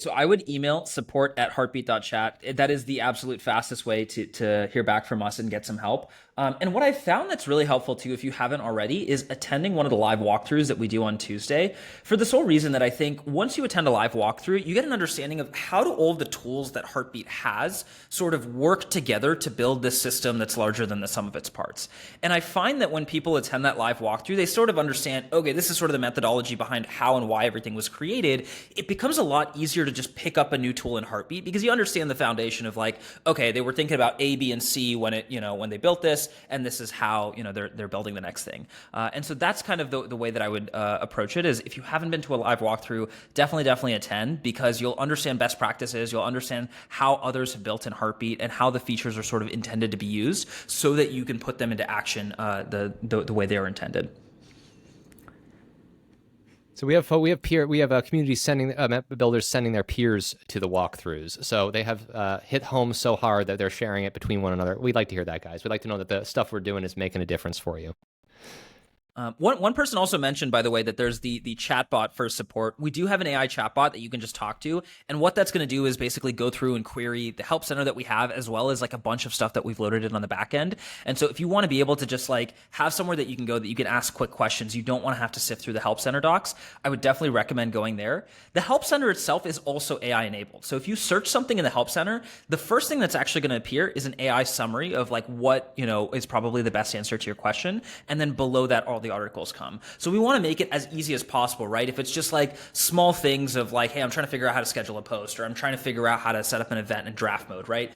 So I would email support@heartbeat.chat. That is the absolute fastest way to hear back from us and get some help. And what I've found that's really helpful too, if you haven't already, is attending one of the live walkthroughs that we do on Tuesday. For the sole reason that I think once you attend a live walkthrough, you get an understanding of how do all of the tools that Heartbeat has sort of work together to build this system that's larger than the sum of its parts. And I find that when people attend that live walkthrough, they sort of understand, okay, this is sort of the methodology behind how and why everything was created. It becomes a lot easier to just pick up a new tool in Heartbeat because you understand the foundation of like, okay, they were thinking about A, B, and C when they built this, and this is how they're building the next thing. And so that's kind of the way that I would approach it. Is if you haven't been to a live walkthrough, definitely attend, because you'll understand best practices, you'll understand how others have built in Heartbeat and how the features are sort of intended to be used, so that you can put them into action the way they are intended. So we have community sending builders sending their peers to the walkthroughs. So they have hit home so hard that they're sharing it between one another. We'd like to hear that, guys. We'd like to know that the stuff we're doing is making a difference for you. One person also mentioned, by the way, that there's the chatbot for support. We do have an AI chatbot that you can just talk to, and what that's going to do is basically go through and query the help center that we have, as well as like a bunch of stuff that we've loaded in on the back end. And so if you want to be able to just like have somewhere that you can go that you can ask quick questions, you don't want to have to sift through the help center docs, I would definitely recommend going there. The help center itself is also AI enabled. So if you search something in the help center, the first thing that's actually going to appear is an AI summary of like what is probably the best answer to your question, and then below that all the articles come. So we want to make it as easy as possible, right? If it's just like small things of like, hey, I'm trying to figure out how to schedule a post, or I'm trying to figure out how to set up an event in draft mode, right?